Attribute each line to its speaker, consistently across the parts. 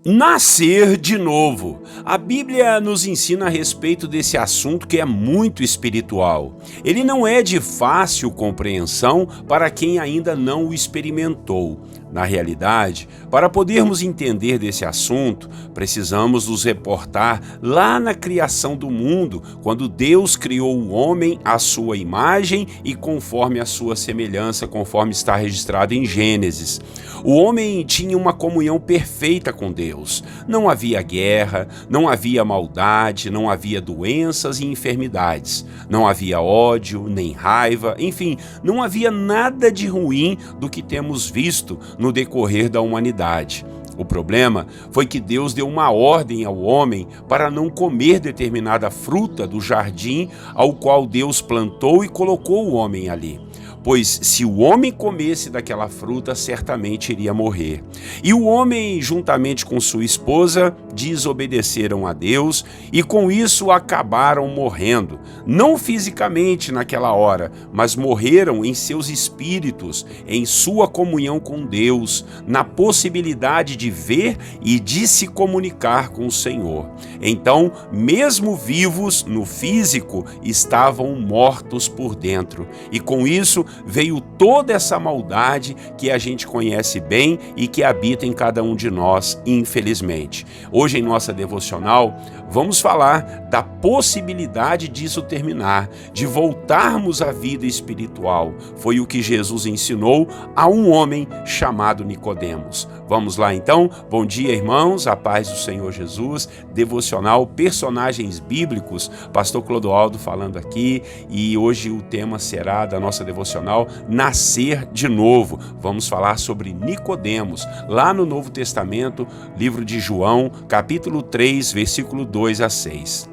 Speaker 1: Nascer de novo. A Bíblia nos ensina a respeito desse assunto que é muito espiritual. Ele não é de fácil compreensão para quem ainda não o experimentou. Na realidade, para podermos entender desse assunto, precisamos nos reportar lá na criação do mundo, quando Deus criou o homem à sua imagem e conforme a sua semelhança, conforme está registrado em Gênesis. O homem tinha uma comunhão perfeita com Deus. Não havia guerra, não havia maldade, não havia doenças e enfermidades. Não havia ódio, nem raiva, enfim, não havia nada de ruim do que temos visto no decorrer da humanidade. O problema foi que Deus deu uma ordem ao homem para não comer determinada fruta do jardim ao qual Deus plantou e colocou o homem ali. Pois se o homem comesse daquela fruta, certamente iria morrer. E o homem, juntamente com sua esposa, desobedeceram a Deus e com isso acabaram morrendo. Não fisicamente naquela hora, mas morreram em seus espíritos, em sua comunhão com Deus, na possibilidade de ver e de se comunicar com o Senhor. Então, mesmo vivos no físico, estavam mortos por dentro. E com isso, veio toda essa maldade que a gente conhece bem e que habita em cada um de nós, infelizmente. Hoje, em nossa devocional, vamos falar da possibilidade disso terminar, de voltarmos à vida espiritual. Foi o que Jesus ensinou a um homem chamado Nicodemos. Vamos lá então? Bom dia, irmãos, a paz do Senhor Jesus, devocional Personagens Bíblicos, Pastor Clodoaldo falando aqui, e hoje o tema será da nossa devocional Nascer de Novo. Vamos falar sobre Nicodemos, lá no Novo Testamento, livro de João, capítulo 3, versículo 2 a 6.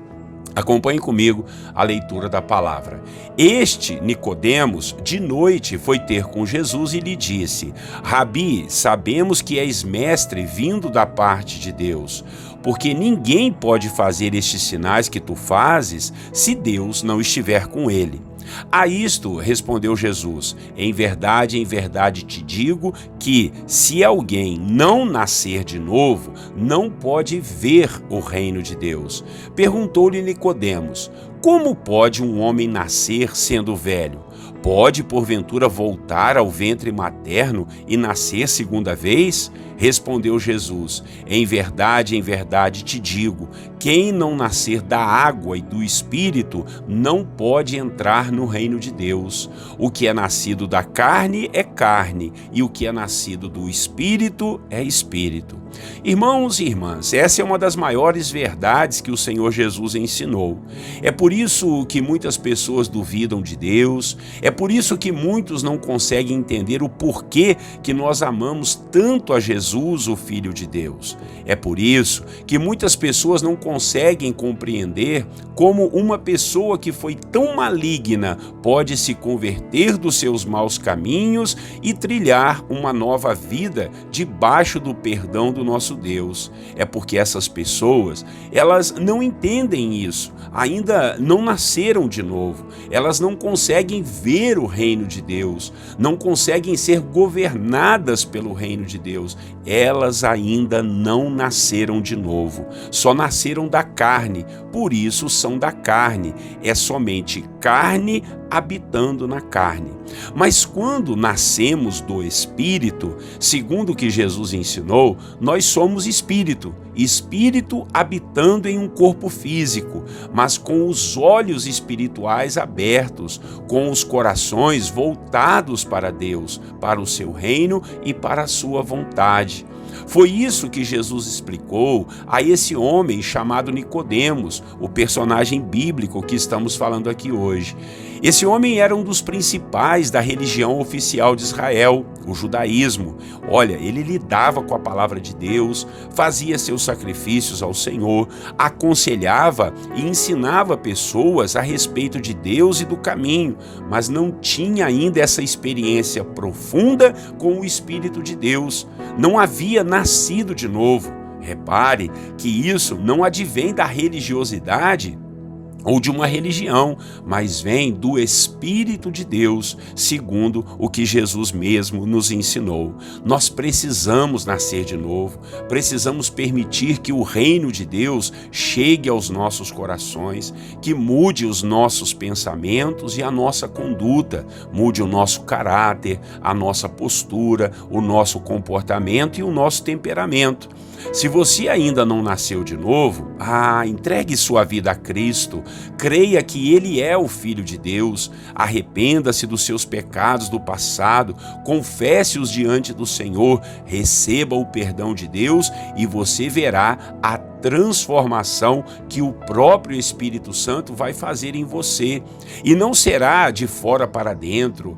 Speaker 1: Acompanhe comigo a leitura da palavra. Este Nicodemos, de noite, foi ter com Jesus e lhe disse: Rabi, sabemos que és mestre vindo da parte de Deus, porque ninguém pode fazer estes sinais que tu fazes se Deus não estiver com ele. A isto respondeu Jesus: em verdade te digo que, se alguém não nascer de novo, não pode ver o reino de Deus. Perguntou-lhe Nicodemos: como pode um homem nascer sendo velho? Pode, porventura, voltar ao ventre materno e nascer segunda vez? Respondeu Jesus: em verdade te digo, quem não nascer da água e do Espírito não pode entrar no reino de Deus. O que é nascido da carne é carne, e o que é nascido do Espírito é Espírito. Irmãos e irmãs, essa é uma das maiores verdades que o Senhor Jesus ensinou. É por isso que muitas pessoas duvidam de Deus, é por isso que muitos não conseguem entender o porquê que nós amamos tanto a Jesus, o Filho de Deus. É por isso que muitas pessoas não conseguem compreender como uma pessoa que foi tão maligna pode se converter dos seus maus caminhos e trilhar uma nova vida debaixo do perdão do nosso Deus. É porque essas pessoas, elas não entendem isso, ainda não nasceram de novo, elas não conseguem ver o reino de Deus, não conseguem ser governadas pelo reino de Deus, elas ainda não nasceram de novo, só nasceram da carne, por isso são da carne, é somente carne habitando na carne. Mas quando nascemos do Espírito, segundo o que Jesus ensinou, nós somos espírito habitando em um corpo físico, mas com os olhos espirituais abertos, com os corações voltados para Deus, para o seu reino e para a sua vontade. Foi isso que Jesus explicou a esse homem chamado Nicodemos, o personagem bíblico que estamos falando aqui hoje. Esse homem era um dos principais da religião oficial de Israel, o judaísmo. Olha, ele lidava com a palavra de Deus, fazia seus sacrifícios ao Senhor, aconselhava e ensinava pessoas a respeito de Deus e do caminho, mas não tinha ainda essa experiência profunda com o Espírito de Deus. Não havia nascido de novo. Repare que isso não advém da religiosidade ou de uma religião, mas vem do Espírito de Deus, segundo o que Jesus mesmo nos ensinou. Nós precisamos nascer de novo, precisamos permitir que o reino de Deus chegue aos nossos corações, que mude os nossos pensamentos e a nossa conduta, mude o nosso caráter, a nossa postura, o nosso comportamento e o nosso temperamento. Se você ainda não nasceu de novo, entregue sua vida a Cristo, creia que Ele é o Filho de Deus, arrependa-se dos seus pecados do passado, confesse-os diante do Senhor, receba o perdão de Deus e você verá a transformação que o próprio Espírito Santo vai fazer em você. E não será de fora para dentro,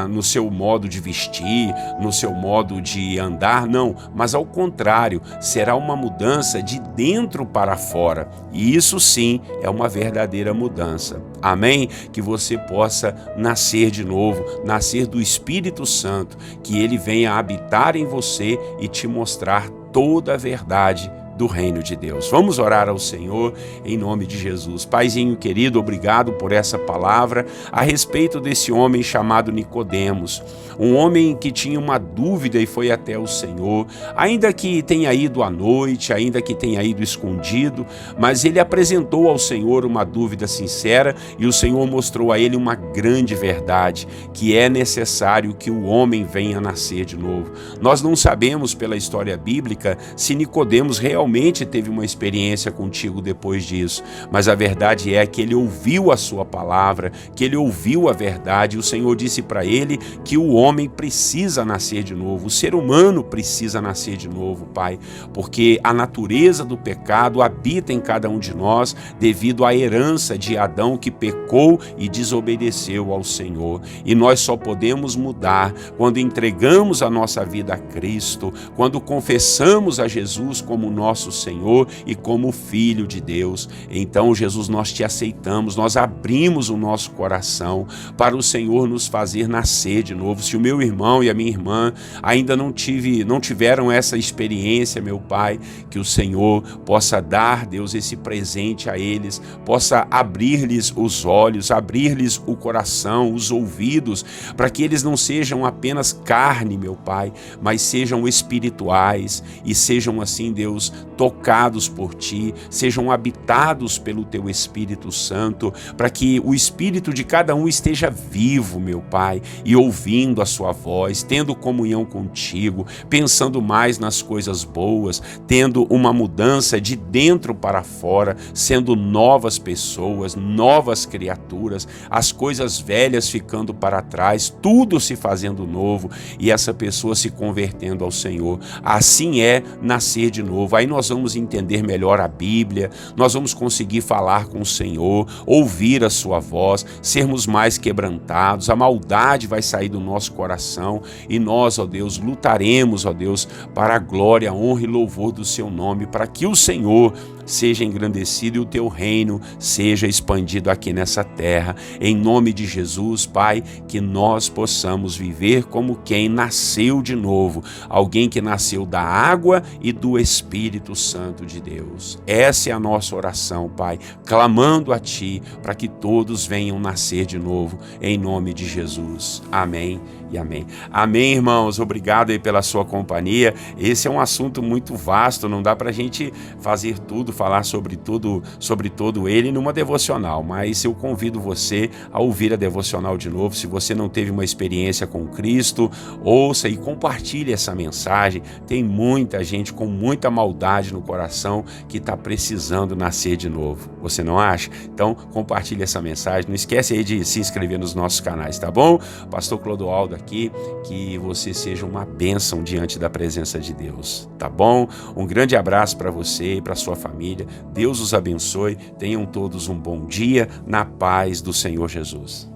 Speaker 1: no seu modo de vestir, no seu modo de andar, não, mas ao contrário, será uma mudança de dentro para fora. E isso sim é uma verdadeira mudança. Amém? Que você possa nascer de novo, nascer do Espírito Santo, que ele venha habitar em você e te mostrar toda a verdade do reino de Deus. Vamos orar ao Senhor em nome de Jesus. Paizinho querido, obrigado por essa palavra a respeito desse homem chamado Nicodemos, um homem que tinha uma dúvida e foi até o Senhor, ainda que tenha ido à noite, ainda que tenha ido escondido, mas ele apresentou ao Senhor uma dúvida sincera e o Senhor mostrou a ele uma grande verdade, que é necessário que o homem venha nascer de novo. Nós não sabemos pela história bíblica se Nicodemos realmente teve uma experiência contigo depois disso, mas a verdade é que ele ouviu a sua palavra, que ele ouviu a verdade, e o Senhor disse para ele que o homem precisa nascer de novo, o ser humano precisa nascer de novo, Pai, porque a natureza do pecado habita em cada um de nós devido à herança de Adão que pecou e desobedeceu ao Senhor, e nós só podemos mudar quando entregamos a nossa vida a Cristo, quando confessamos a Jesus como nosso Senhor e como Filho de Deus. Então, Jesus, nós te aceitamos, nós abrimos o nosso coração para o Senhor nos fazer nascer de novo. Se o meu irmão e a minha irmã ainda não tiveram essa experiência, meu Pai, que o Senhor possa dar, Deus, esse presente a eles, possa abrir-lhes os olhos, abrir-lhes o coração, os ouvidos, para que eles não sejam apenas carne, meu Pai, mas sejam espirituais e sejam assim, Deus, tocados por Ti, sejam habitados pelo Teu Espírito Santo, para que o espírito de cada um esteja vivo, meu Pai, e ouvindo a Sua voz, tendo comunhão contigo, pensando mais nas coisas boas, tendo uma mudança de dentro para fora, sendo novas pessoas, novas criaturas, as coisas velhas ficando para trás, tudo se fazendo novo e essa pessoa se convertendo ao Senhor. Assim é nascer de novo. Aí nós vamos entender melhor a Bíblia, nós vamos conseguir falar com o Senhor, ouvir a sua voz, sermos mais quebrantados, a maldade vai sair do nosso coração e nós, ó Deus, lutaremos, ó Deus, para a glória, a honra e louvor do seu nome, para que o Senhor seja engrandecido e o teu reino seja expandido aqui nessa terra. Em nome de Jesus, Pai, que nós possamos viver como quem nasceu de novo, alguém que nasceu da água e do Espírito Santo de Deus. Essa é a nossa oração, Pai, clamando a Ti para que todos venham nascer de novo, em nome de Jesus. Amém e amém. Amém, irmãos. Obrigado aí pela sua companhia. Esse é um assunto muito vasto, não dá para a gente fazer tudo, falar sobre todo ele numa devocional, mas eu convido você a ouvir a devocional de novo. Se você não teve uma experiência com Cristo, ouça e compartilhe essa mensagem. Tem muita gente com muita maldade no coração que está precisando nascer de novo. Você não acha? Então, compartilhe essa mensagem. Não esquece aí de se inscrever nos nossos canais, tá bom? Pastor Clodoaldo aqui, que você seja uma bênção diante da presença de Deus, tá bom? Um grande abraço para você e para sua família. Deus os abençoe. Tenham todos um bom dia na paz do Senhor Jesus.